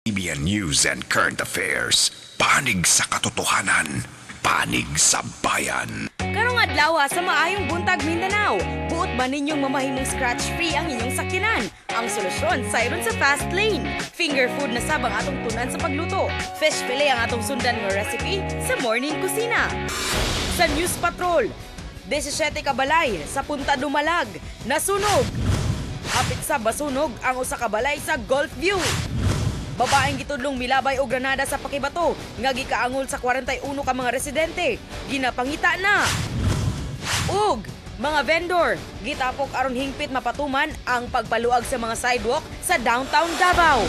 ABN News and Current Affairs. Panig sa katotohanan. Panig sa bayan. Karong adlaw sa maayong buntag Mindanao. Buot ba ninyong mamahimong scratch-free ang inyong sakyanan? Ang solusyon sayron sa Fast Lane. Finger food na sabang atong tunan sa pagluto. Fish fillet ang atong sundan nga recipe sa Morning Kusina. Sa News Patrol, 17 kabalay sa Punta Dumalag nasunog. Hapit sa basunog ang usa ka balay sa Gulf View. Babaeng gitudlong milabay og granada sa pakibato nga gikaangol sa 41 ka mga residente. Ginapangita na. Ug mga vendor, gitapok aron hingpit mapatuman ang pagpaluag sa mga sidewalk sa downtown Davao.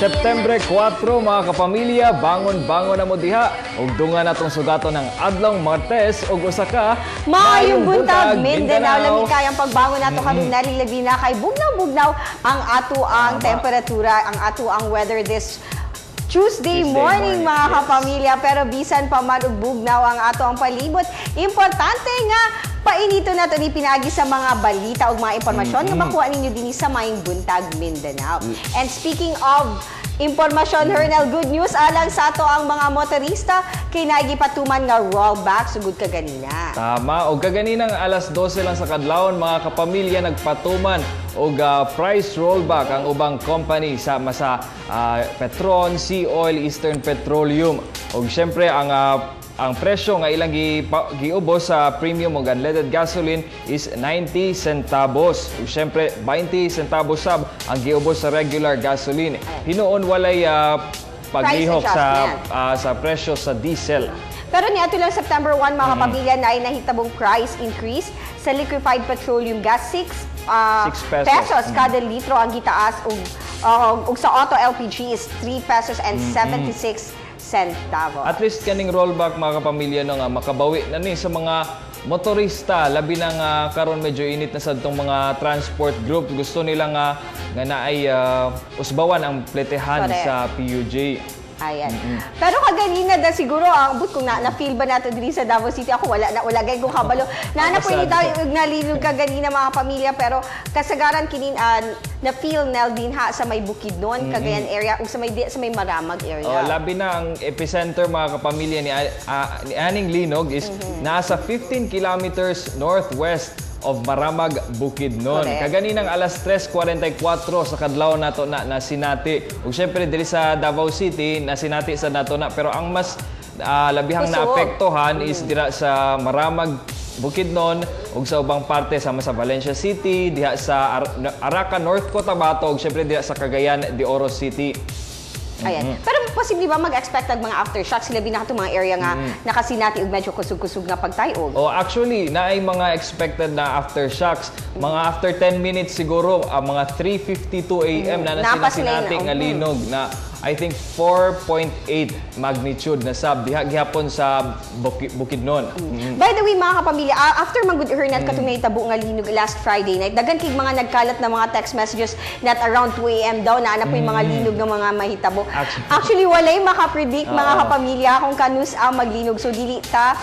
September 4, mga kapamilya, bangon-bangon na mo diha. Ug dungan natong sugaton ng adlong Martes ug usa ka maayong buntag Mindanao. Lami kayang pagbangon nato karon nalilabi na kay bugnaw-bugnaw ang ato ang temperatura, ang ato ang weather this Tuesday morning, mga kapamilya. Pero bisan pa man og bugnaw ang ato ang palibot, importante nga painito na ito ni pinagi sa mga balita o mga impormasyon nga makuha ninyo din sa Maayong Buntag Mindanao. And speaking of impormasyon, Hernel, good news alang sa ato ang mga motorista kay nagipatuman nga rollback sugod ka ganina. Tama, o kaganinang alas 12 lang sa kadlawon, mga kapamilya, nagpatuman og price rollback ang ubang company sa Petron, Sea Oil, Eastern Petroleum. Og syempre ang presyo nga ilang giubos sa premium ug unleaded gasoline is 90 centavos. Ug syempre 20 centavos sab ang giubos sa regular gasoline. Hinuon walay paglihok sa presyo sa diesel. Pero niadto lang September 1, mga kapamilya, na ay nahitabong price increase sa liquefied petroleum gas. 6 pesos kada litro ang gitaas ug sa auto LPG is 3 pesos and 76 centavos. At least kaning rollback, mga kapamilya, no, nga makabawi na ni sa mga motorista, labi na nga karon medyo init na sa itong mga transport group. Gusto nila nga naay usbawan ang pletehan sa PUJ. Ayan. Pero kaganina da siguro ang kung na-feel ba nato diri sa Davao City, ako wala gay kung kabalo. Na po ini tayo nalilog kaganina, mga pamilya, pero kasagaran kinin na-feel nel din ha sa may Bukidnon, Cagayan area ug sa may Maramag area. Oh, labi na ang epicenter, mga kapamilya, ni Aning Linog is nasa 15 kilometers northwest of Maramag, Bukidnon. Kaganinang alas 3:44 sa kadlaw nato na sinati. Ug syempre diri sa Davao City na sinati sa nato na, pero ang mas labihang naapektuhan is dira sa Maramag, Bukidnon ug sa ubang parte sama sa Valencia City, diha sa Araca, North Cotabato ug syempre diha sa Cagayan de Oro City. Ayan. Pero posible ba mag-expect ang mga aftershocks? Sila binaka itong mga area nga nakasinati ug medyo kusog-kusog nga pagtayog? Oh, actually, naay mga expected na aftershocks. Mga after 10 minutes siguro, mga 3:52 AM na nasinati nga linog na I think 4.8 magnitude na sab diha gihapon sa Bukidnon. By the way, mga kapamilya, after magud Hernel katong nahitabo nga linog last Friday night, daghan kay mga nagkalat na mga text messages that around 2 AM daw na po yung mga linog nga mga mahitabo. Actually, walay makapredict, mga kapamilya, kung kanus ang maglinog. So dili ta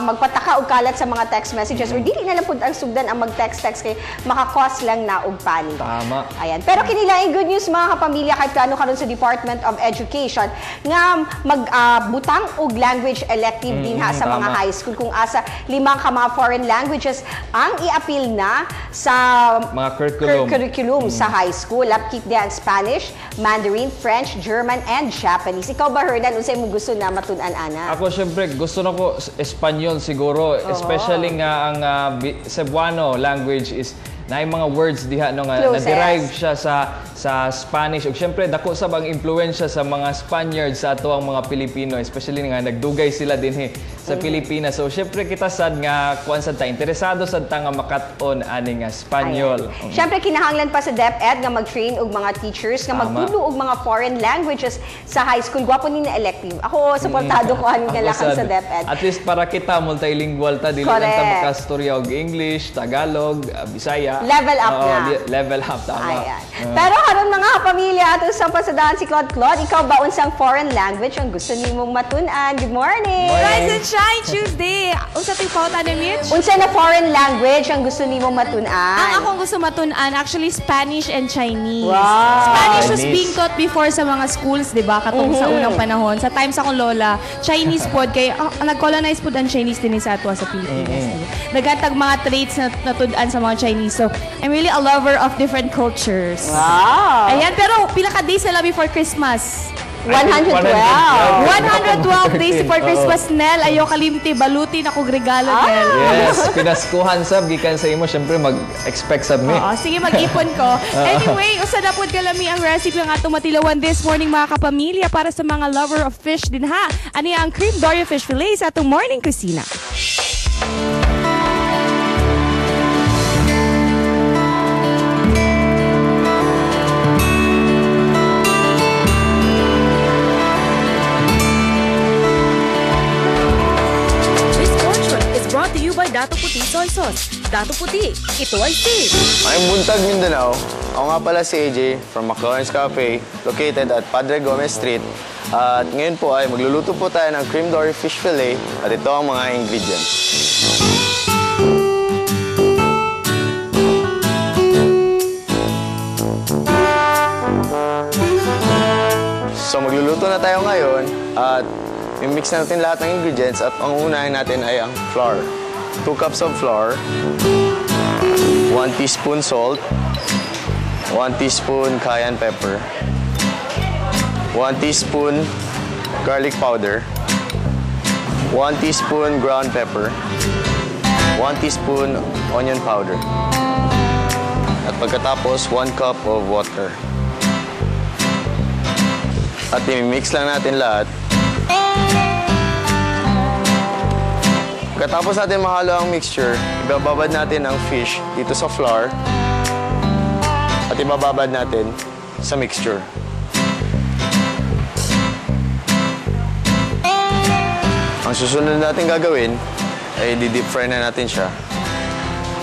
magpataka og kalat sa mga text messages or dili na lang pud ang sugdan ang mag-text kay maka-cause lang na og panic. Tama. Ayan. Pero kinilaing good news, mga kapamilya, kay plano karon sa Department Department of Education nga magbutang og language elective din ha sa mga high school kung asa 5 ka mga foreign languages ang i-appeal na sa Mga curriculum sa high school. Lapkit diyan Spanish, Mandarin, French, German, and Japanese. Ikaw ba, Hernan, unsay mo gusto na matunan, ana? Ako, syempre, gusto na ko Espanyol siguro. Especially nga ang Cebuano language is na yung mga words diha no nga na-derive siya sa Spanish ug syempre dako sab ang impluwensya sa mga Spaniards sa ato ang mga Pilipino, especially nga nagdugay sila dinhi sa Pilipinas. So syempre kita sad nga kuan sad ta interesado sad ta nga makat-on ani nga Espanyol. Syempre kinahanglan pa sa DepEd nga mag-train og mga teachers nga magtudlo og mga foreign languages sa high school. Gwapo ni na elective. Ako suportado ko ani nga lakang sa DepEd. At least para kita multilingual ta dili lang ta makastorya og English, Tagalog, Bisaya. Level up na. Level up, tama. Pero karon mga kapamilya, ato sa pasadahan si Claude. Ikaw ba unsang foreign language ang gusto nimong matunan? Good morning! Rise and Shine Tuesday! Unsa ting pauta ni Mitch? Unsa na foreign language ang gusto nimong matunan? Ang akong gusto matunan, actually Spanish and Chinese. Wow! Spanish was being taught before sa mga schools, di ba? Katong sa unang panahon. Sa times akong lola, Chinese pod, kay nag-colonize pod ang Chinese din sa ato sa Pilipinas. Naghatag mga traits na natudan sa mga Chinese. So, I'm really a lover of different cultures. Wow! Ayan, pero pila ka days sila before Christmas? 112. 112 days before Christmas, Nel. Ayaw kalimti, balutin ako regalo, Nel. Yes, pinaskuhan sab gikan sa imo, syempre mag-expect sab me. Oo, sige, mag-ipon ko. Anyway, usa na pud kalami ang recipe ng atong matilawan this morning, mga kapamilya, para sa mga lover of fish din ha. Ani ang cream Dory fish fillet sa atong morning kusina. Brought to you by Dato Puti Soy Sauce. Dato Puti, ito ay safe. I'm Buntag, Mindanao. Ako nga pala si AJ from McLaurin's Cafe, located at Padre Gomez Street. At ngayon po ay magluluto po tayo ng cream dory fish fillet at ito ang mga ingredients. So magluluto na tayo ngayon at i-mix natin lahat ng ingredients at ang unahin natin ay ang flour. 2 cups of flour, 1 teaspoon salt, 1 teaspoon cayenne pepper, 1 teaspoon garlic powder, 1 teaspoon ground pepper, 1 teaspoon onion powder, at pagkatapos 1 cup of water. At i-mix lang natin lahat. Pagkatapos natin mahalo ang mixture, ibababad natin ang fish dito sa flour at ibababad natin sa mixture. Ang susunod natin gagawin ay di-deep fry na natin siya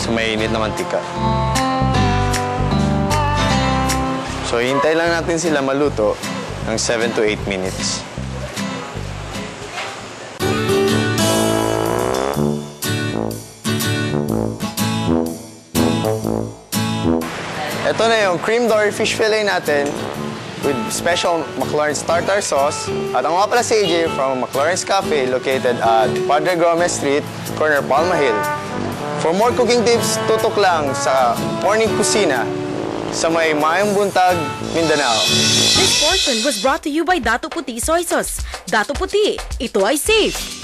sa mainit na mantika. So, hintay lang natin sila maluto ng 7 to 8 minutes. Ito na yung cream dory fish fillet natin with special McLaurin's tartar sauce. At ako nga pala si AJ from McLaurin's Cafe located at Padre Gomez Street, corner Palma Hill. For more cooking tips, tutok lang sa Morning Kusina sa may Mayong Buntag, Mindanao. This portion was brought to you by Dato Puti Soy Sauce. Dato Puti, ito ay safe.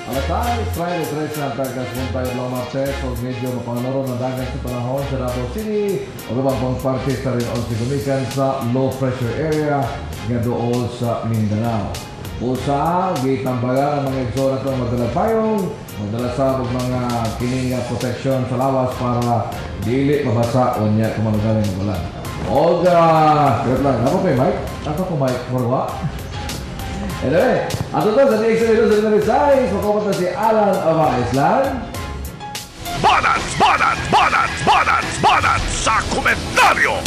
Alas tayo, Friday, 3 na pagkasmong tayo lang Martes o medyo mapangaroon ng dagat sa panahon sa Davao City o ibang pang parte sa rin o sigumikan sa low pressure area nga doon sa Mindanao. Usa, gitambagan ang mga eksyon na ito magdala payong, magdala sa mga kininga protection sa lawas para dili mabasa o niya kumagaling ng ulan. O, wait lang, ako kay Mike? Ako ko Mike, Morwa? Anyway, ato to sa next video sa numero 6, makupunta si Alan Ava Islan. Banat sa komentaryo!